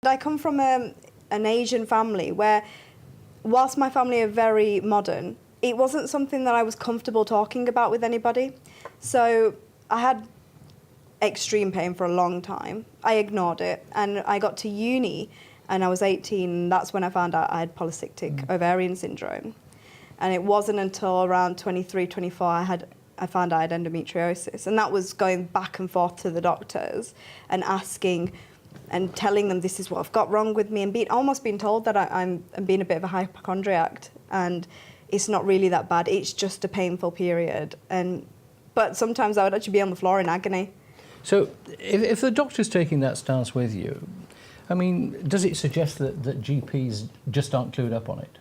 I come from an Asian family where, whilst my family are very modern, it wasn't something that I was comfortable talking about with anybody. So I had extreme pain for a long time. I ignored it, and I got to uni, and I was 18, and that's when I found out I had polycystic ovarian syndrome. And it wasn't until around 23, 24 I found out I had endometriosis, and that was going back and forth to the doctors and asking and telling them this is what I've got wrong with me, and almost being told that I'm being a bit of a hypochondriac, and it's not really that bad, it's just a painful period. But sometimes I would actually be on the floor in agony. So if the doctor's taking that stance with you, I mean, does it suggest that GPs just aren't clued up on it?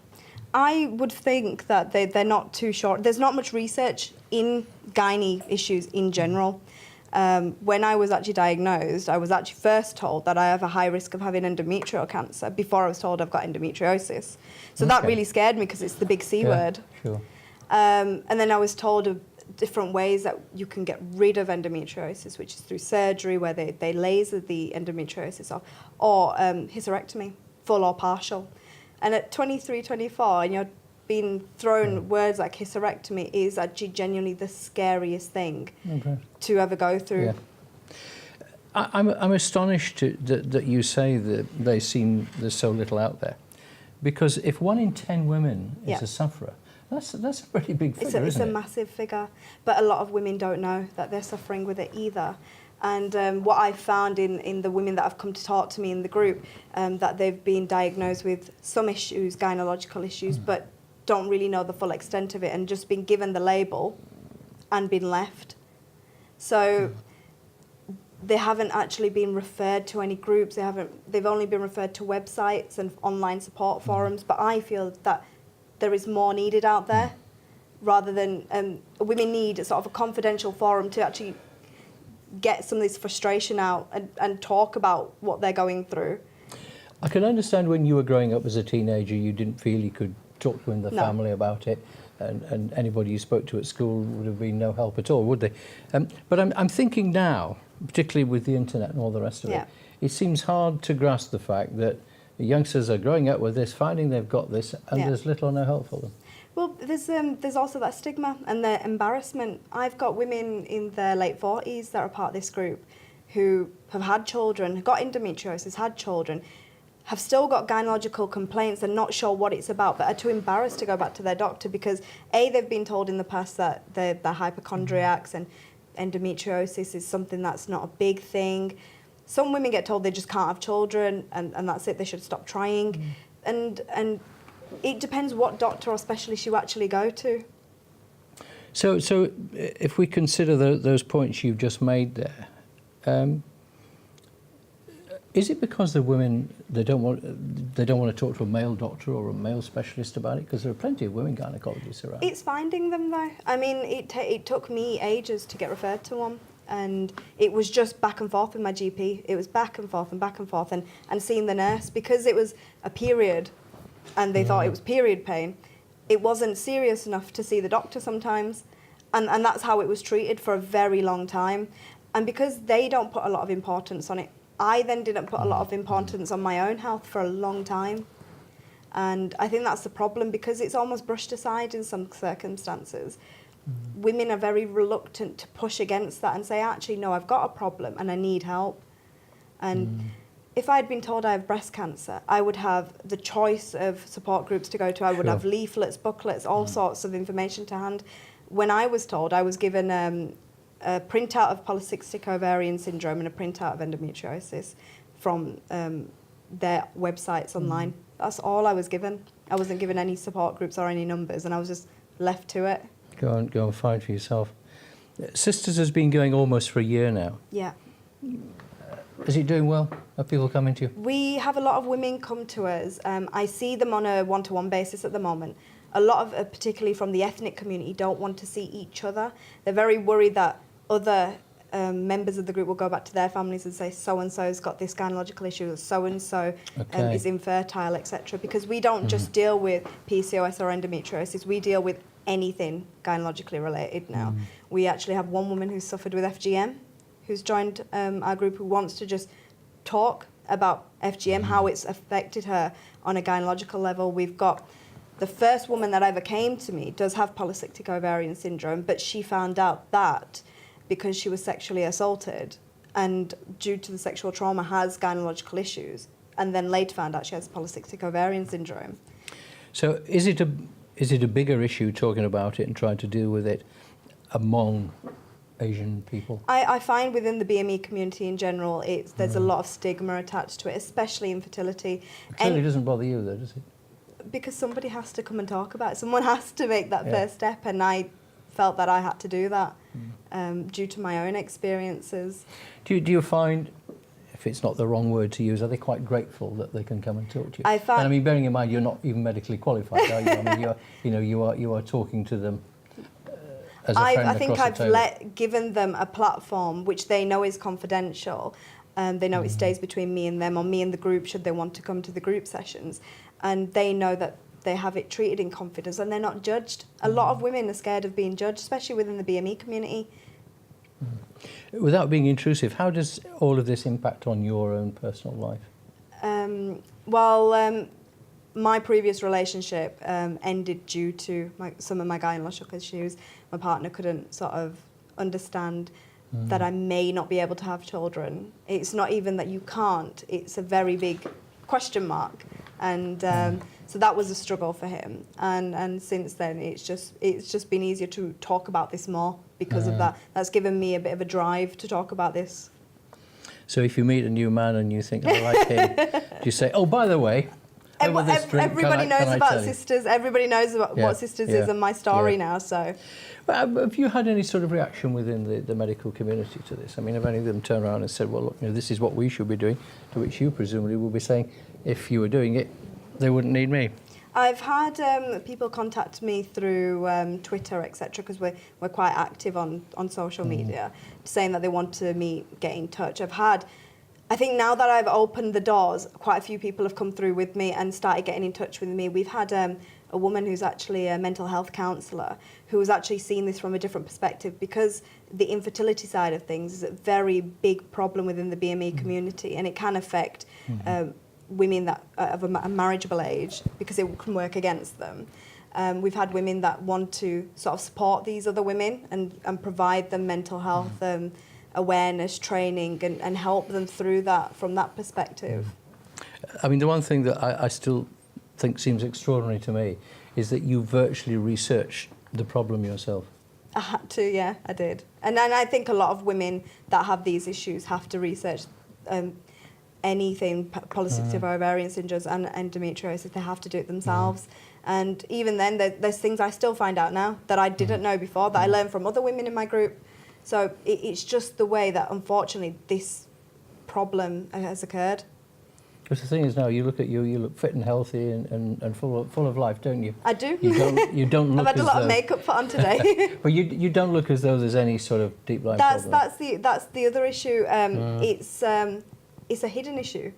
I would think that they're not too sure. There's not much research in gynae issues in general. When I was actually diagnosed, I was actually first told that I have a high risk of having endometrial cancer before I was told I've got endometriosis. So that really scared me because it's the big C word. Sure. And then I was told of different ways that you can get rid of endometriosis, which is through surgery where they laser the endometriosis off, or hysterectomy, full or partial. And at 23, 24, and you're being thrown words like hysterectomy is actually genuinely the scariest thing to ever go through. Yeah. I'm astonished that you say that there's so little out there, because if 1 in 10 women is a sufferer, that's a pretty big figure, it's a massive figure, but a lot of women don't know that they're suffering with it either. And what I found in the women that have come to talk to me in the group, that they've been diagnosed with some issues, gynecological issues, but don't really know the full extent of it, and just been given the label and been left. So they haven't actually been referred to any groups. They've only been referred to websites and online support forums. But I feel that there is more needed out there, rather than women need a sort of a confidential forum to actually get some of this frustration out and talk about what they're going through. I can understand when you were growing up as a teenager, you didn't feel you could talk to in the family about it, and anybody you spoke to at school would have been no help at all, would they? But I'm thinking now, particularly with the internet and all the rest of it, it seems hard to grasp the fact that the youngsters are growing up with this, finding they've got this, and there's little or no help for them. Well, there's also that stigma and the embarrassment. I've got women in their late 40s that are part of this group who have had children, got endometriosis, had children, have still got gynecological complaints and not sure what it's about, but are too embarrassed to go back to their doctor because they've been told in the past that they're hypochondriacs and endometriosis is something that's not a big thing. Some women get told they just can't have children and that's it, they should stop trying. And it depends what doctor or specialist you actually go to. So if we consider those points you've just made there, is it because the women they don't want to talk to a male doctor or a male specialist about it? Because there are plenty of women gynecologists around. It's finding them though. I mean, it took me ages to get referred to one, and it was just back and forth with my GP. It was back and forth and seeing the nurse, because it was a period, and they thought it was period pain. It wasn't serious enough to see the doctor sometimes, and that's how it was treated for a very long time. And because they don't put a lot of importance on it, I then didn't put a lot of importance on my own health for a long time. And I think that's the problem, because it's almost brushed aside in some circumstances. Women are very reluctant to push against that and say, actually, no, I've got a problem and I need help. And if I'd been told I have breast cancer, I would have the choice of support groups to go to. I would have leaflets, booklets, all sorts of information to hand. When I was told, I was given a printout of polycystic ovarian syndrome and a printout of endometriosis from their websites online. That's all I was given. I wasn't given any support groups or any numbers, and I was just left to it. Go and find for yourself. Cysters has been going almost for a year now. Yeah. Is it doing well? Are people coming to you? We have a lot of women come to us. I see them on a one-to-one basis at the moment. A lot of, particularly from the ethnic community, don't want to see each other. They're very worried that other members of the group will go back to their families and say so-and-so's got this gynecological issue, or so-and-so is infertile, etc. Because we don't just deal with PCOS or endometriosis, we deal with anything gynecologically related now. We actually have one woman who's suffered with FGM, who's joined our group, who wants to just talk about FGM, how it's affected her on a gynecological level. We've got the first woman that ever came to me does have polycystic ovarian syndrome, but she found out that because she was sexually assaulted and due to the sexual trauma has gynecological issues, and then later found out she has polycystic ovarian syndrome. So is it a bigger issue talking about it and trying to deal with it among Asian people? I find within the BME community in general, there's a lot of stigma attached to it, especially infertility. It certainly doesn't bother you though, does it? Because somebody has to come and talk about it. Someone has to make that first step, and I felt that I had to do that due to my own experiences. Do you find, if it's not the wrong word to use, are they quite grateful that they can come and talk to you? I find, and I mean, bearing in mind you're not even medically qualified, are you? I mean, you are talking to them as a friend I think across the I've table. given them a platform which they know is confidential. They know it stays between me and them, or me and the group should they want to come to the group sessions. And they know that they have it treated in confidence and they're not judged. A lot of women are scared of being judged, especially within the BME community. Without being intrusive, how does all of this impact on your own personal life? My previous relationship ended due to some of my gynecological issues. My partner couldn't sort of understand that I may not be able to have children. It's not even that you can't, it's a very big question mark. And so that was a struggle for him. And since then, it's just been easier to talk about this more because of that. That's given me a bit of a drive to talk about this. So if you meet a new man and you think, I like him, do you say, oh, by the way, everybody knows about Cysters. Everybody knows about what Cysters is and my story now. So, have you had any sort of reaction within the medical community to this? I mean, have any of them turned around and said, well, look, this is what we should be doing, to which you presumably will be saying, if you were doing it, they wouldn't need me? I've had people contact me through Twitter, etc., because we're quite active on social media, saying that they want to get in touch. I think now that I've opened the doors, quite a few people have come through with me and started getting in touch with me. We've had a woman who's actually a mental health counsellor who has actually seen this from a different perspective, because the infertility side of things is a very big problem within the BME community, and it can affect women that are of a marriageable age because it can work against them. We've had women that want to sort of support these other women and provide them mental health awareness training and help them through that from that perspective. I mean, the one thing that I still think seems extraordinary to me is that you virtually researched the problem yourself. I had to, yeah, I did. And then I think a lot of women that have these issues have to research anything, polycystic ovarian syndrome and endometriosis. They have to do it themselves. And even then, there's things I still find out now that I didn't know before, that I learned from other women in my group. So it's just the way that, unfortunately, this problem has occurred. Because the thing is now, you look at you look fit and healthy and full of life, don't you? I do. You don't look I've had a lot of makeup put on today. But you don't look as though there's any sort of deep lying problem. That's the other issue. It's a hidden issue.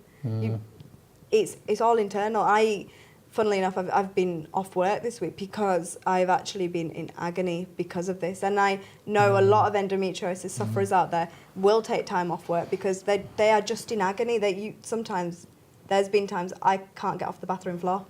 It's all internal. Funnily enough, I've been off work this week because I've actually been in agony because of this. And I know a lot of endometriosis sufferers out there will take time off work because they are just in agony. Sometimes there's been times I can't get off the bathroom floor.